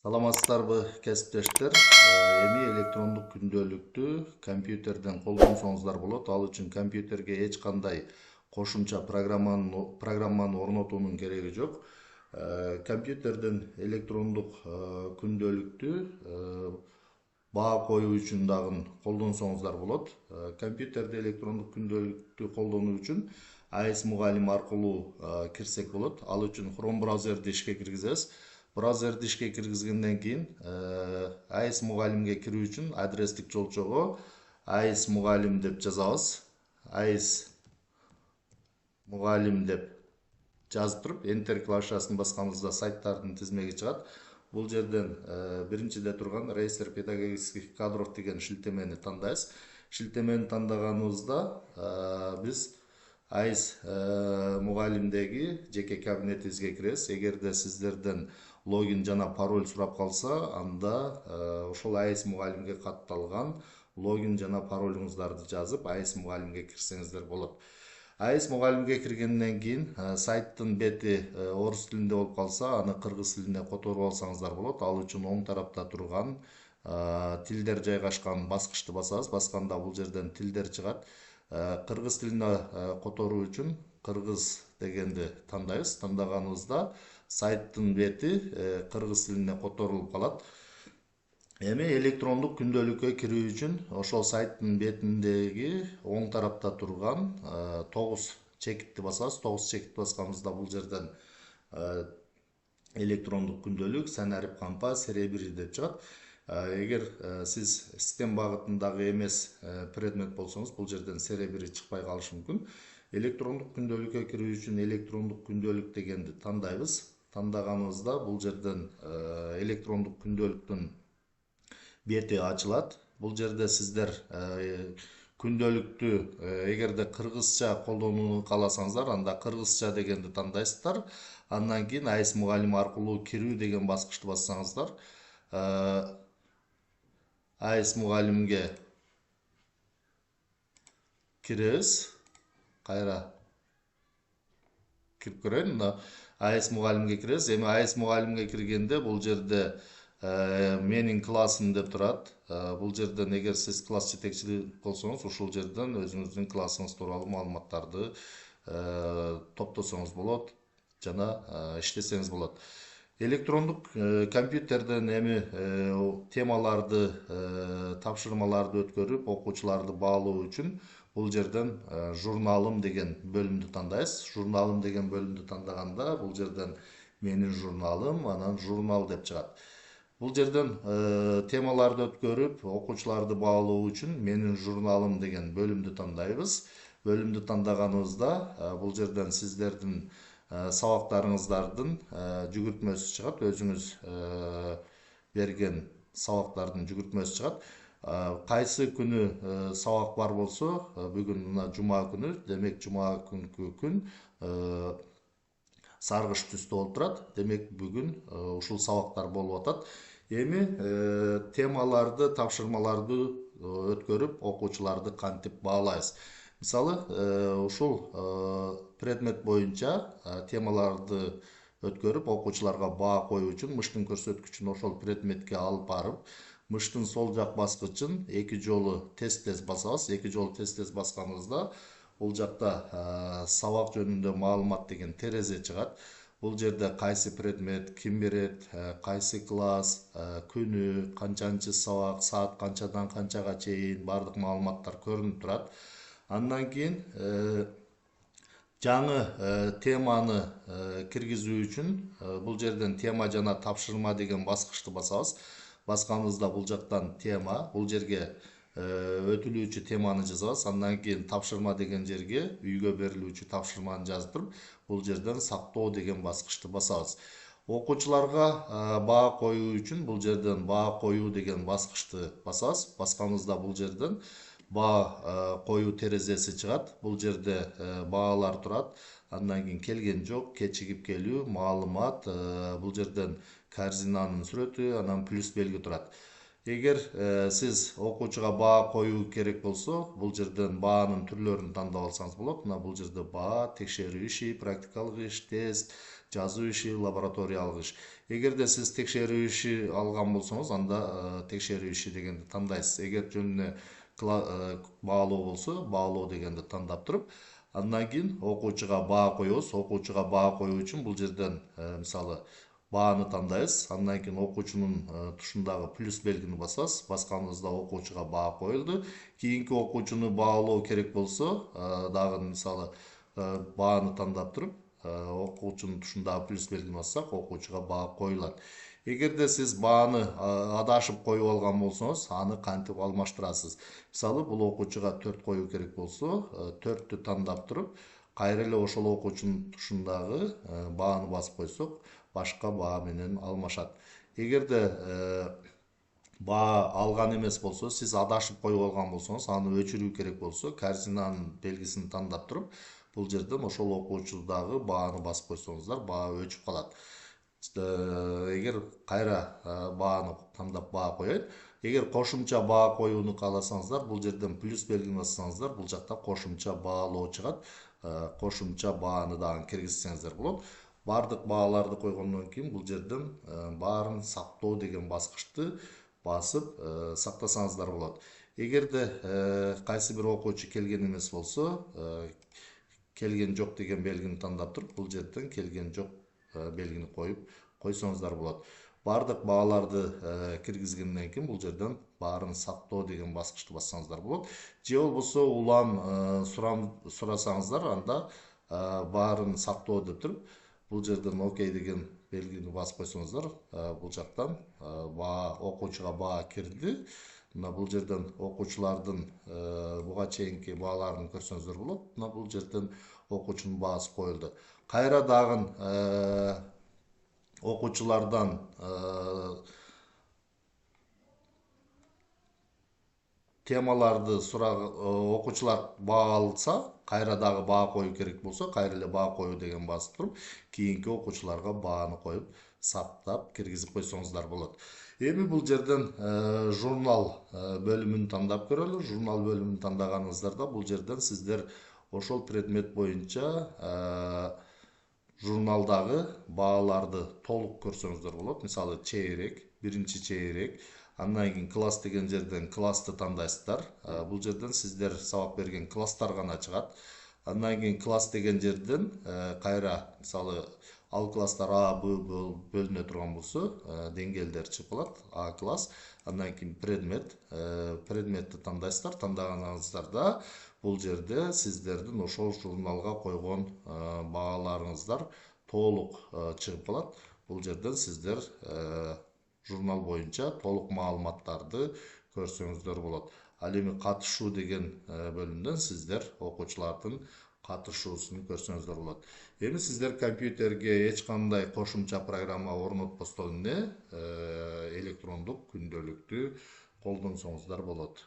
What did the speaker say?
Саламатсыздарбы кесиптештер. Эми электрондук күндөлүктү компьютерден колдонсоңуздар болот. Ал үчүн компьютерге эч кандай кошумча программаны орнотуунун кереги жок. Компьютерден электрондук күндөлүктү баа коюу үчүн дагы колдонсоңуздар болот. Компьютерде электрондук күндөлүктү колдонуу үчүн AES мугалим аркылуу кирсек болот. Ал үчүн Chrome браузерди ишке киргизебиз. Браузерди ишке киргизгенден кийин AES мугалимге кирүү үчүн адрестик жолчого AES мугалим деп жазабыз. AES мугалим деп жазып туруп Enter клавишасын басканыбызда сайттардын тизмеги чыгат. Бул жерден биринчиде турган реестр педагогических кадров деген шилтемени тандайбыз. Шилтемени тандаганыбызда биз AES мугалимдеги жеке кабинетибизге киребиз. Эгерде сиздерден логин жана пароль сурап калса, анда ошол AES мугалимге катталган логин жана паролуңуздарды жазып AES мугалимге кирсеңиздер болот. AES мугалимге киргенден кийин сайттын бети орус тилинде болуп калса, аны кыргыз тилине которуп алсаңыздар болот. Ал үчүн оң тарапта турган тилдер жайгашкан баскычты басабыз. Басканда бул жерден тилдер чыгат. Кыргыз тилине которуу үчүн кыргыз дегенди тандайбыз. Тандаганыбызда сайттын бети кыргыз тилине которулуп калат. Эми электрондук күндөлүккө кирүү үчүн ошол сайттын бетиндеги оң тарапта турган 9 чекитти басабыз. 9 чекитти басканыбызда бул жерден электрондук күндөлүк Сценарий кампа серия 1 деп чыгат. Эгер сиз систем багытындагы эмес предмет болсоңуз, бул жерден серия 1 чыкпай калышы мүмкүн. Электрондук күндөлүккө кирүү үчүн электрондук күндөлүк дегенди тандайбыз. Тандаганыбызда бул жерден электрондук күндөлүктүн бети ачылат. Бул жерде сиздер күндөлүктү эгерде кыргызча колдонууну кааласаңыздар, анда кыргызча дегенди тандайсыздар. Андан кийин AES мугалим аркылуу кирүү деген баскычты бассаңыздар, AES мугалимге киребиз. Кайра кирип көрөйүн. Мына AES мугалимге киребиз. Эми AES мугалимге киргенде бул жерде менин классым деп турат. Бул жерден эгер сиз класс жетекчи болсоңуз, ушул жерден өзүңүздүн классыңыз тууралуу маалыматтарды топтосоңуз болот жана иштесеңиз болот. Электрондук компьютерден эми темаларды, тапшырмаларды өткөрүп, окуучуларды баалоо үчүн бул жерден журналым деген бөлүмдү тандайбыз. Журналым деген бөлүмдү тандаганда бул жерден менин журналым, анан журнал деп чыгат. Бул жерден темаларды өткөрүп, окуучуларды баалоо үчүн менин журналым деген бөлүмдү тандайбыз. Бөлүмдү тандаганыбызда бул жерден сиздердин сабактарыңыздардын жүгүртмөсү чыгат. Өзүңүз берген сабактардын жүгүртмөсү чыгат. Кайсы күнү сабак бар болсо, бүгүн мына жума күнү, демек жума күнкү күн саргыч түстө болуп турат. Демек бүгүн ушул сабактар болуп атат. Эми темаларды, тапшырмаларды өткөрүп, окуучуларды кантип баалайбыз? Мисалы, ушул предмет боюнча темаларды өткөрүп, окуучуларга баа коюу үчүн мыштын көрсөткүчүн ошол предметке алып барып, мыштын сол жак баскычын 2 жолу тез-тез басабыз. 2 жолу тез-тез басканыбызда бул жакта сабак жөнүндө маалымат деген терезе чыгат. Бул жерде кайсы предмет, ким берет, кайсы класс, күнү, канчанчы сабак, саат канчадан канчага чейин бардык маалыматтар көрүнүп турат. Андан кийин жаңы теманы киргизүү үчүн бул жерден тема жана тапшырма деген баскычты басабыз. Басканыбызда бул жактан тема, бул жерге өтүлүүчү теманы жазабыз. Андан кийин тапшырма деген жерге үйгө берилүүчү тапшырманы жазып туруп, бул жерден сактоо деген баскычты басабыз. Окуучуларга баа коюу үчүн бул жерден баа коюу деген баскычты басабыз. Басканыбызда бул жерден баа коюу терезеси чыгат. Бул жерде баалар турат. Андан кийин келген жок, кечигип келүү, маалымат, бул жерден корзинанын сүрөтү, анан плюс белги турат. Эгер сиз окуучуга баа коюу керек болсо, бул жерден баанын түрлөрүн тандап алсаңыз болот. Мына бул жерде баа, текшерүү иши, практикалык иш, тест жазуу иши, лабораториялык иш. Эгерде сиз текшерүү иши алган болсоңуз, анда текшерүү иши дегенди тандайсыз. Эгер жөнүнө баалоо болсо, баалоо дегенди тандап туруп, андан кийин окуучуга баа коебуз. Окуучуга баа коюу үчүн бул жерден мисалы бааны тандайбыз. Андан кийин окуучунун тушундагы плюс белгини басабыз. Басканыбызда окуучуга баа коюлду. Кийинки окуучуну баалоо керек болсо, дагы мисалы бааны тандап туруп, окуучунун тушундагы плюс белгини бассак, окуучуга баа коюлат. Эгерде сиз бааны адашып коюп алган болсоңуз, аны кантип алмаштырасыз? Мисалы, бул окуучуга 4 коюу керек болсо, 4тү тандап туруп, кайра эле ошол окуучунун тушундагы бааны басып койсок, башка баа менен алмашат. Эгерде баа алган эмес болсо, сиз адашып коюп алган болсоңуз, аны өчүрүү керек болсо, корзинанын белгисин тандап туруп, бул жерден ошол окуучудагы бааны басып койсоңуздар, баа өчүп калат. Эгер кайра бааны тандап баа коёйт, эгер кошумча баа коюуну кааласаңыздар, бул жерден плюс белгини бассаңыздар, бул жакта кошумча баалоо чыгат. Кошумча бааны дагы киргизсеңиздер болот. Бардык бааларды койгондон кийин бул жерден баарын сактоо деген баскычты басып сактасаңыздар болот. Эгерде кайсы бир окуучу келген эмес болсо, келген жок деген белгини тандап туруп, бул жерден келген жок белгини коюп койсоңуздар болот. Бардык бааларды киргизгенден кийин бул жерден баарын сактоо деген баскычты бассаңыздар болот. Же болбосо улам сурасаңыздар, анда баарын сактоо деп туруп, бул жерден окей деген белгини басып койсоңуздар, бул жактан баа окуучуга баа кирди. Мына бул жерден окуучулардын буга чейинки бааларын көрсөңүздөр болот. Мына бул жерден окуучунун баасы коюлду. Кайра дагы окуучулардан темаларды окуучулар баа алса, кайра дагы баа коюу керек болсо, кайра эле баа коюу деген басып туруп, кийинки окуучуларга бааны коюп, саптап киргизип койсоңуздар болот. Эми бул жерден журнал бөлүмүн тандап көрөлү. Журнал бөлүмүн тандаганыңыздарда бул жерден сиздер ошол предмет боюнча журналдагы бааларды толук көрсөңүздөр болот. Мисалы, чейрек, биринчи чейрек, андан кийин класс деген жерден классты тандайсыздар. Бул жерден сиздер сабак берген класстар гана чыгат. Андан кийин класс деген жерден кайра мисалы ал класстар А, Б бөлүнө турган болсо, деңгээлдер чыгып калат. А класс, андан кийин предметти тандайсыздар. Тандаганыңыздарда бул жерде сиздердин ошол журналга койгон бааларыңыздар толук чыгып калат. Бул жерден сиздер журнал боюнча толук маалыматтарды көрсөңүздөр болот. Ал эми катышуу деген бөлүмдөн сиздер окуучулардын катышуусун көрсөңүздөр болот. Эми сиздер компьютерге эч кандай кошумча программа орнотпостон эле электрондук күндөлүктү колдонсоңуздар болот.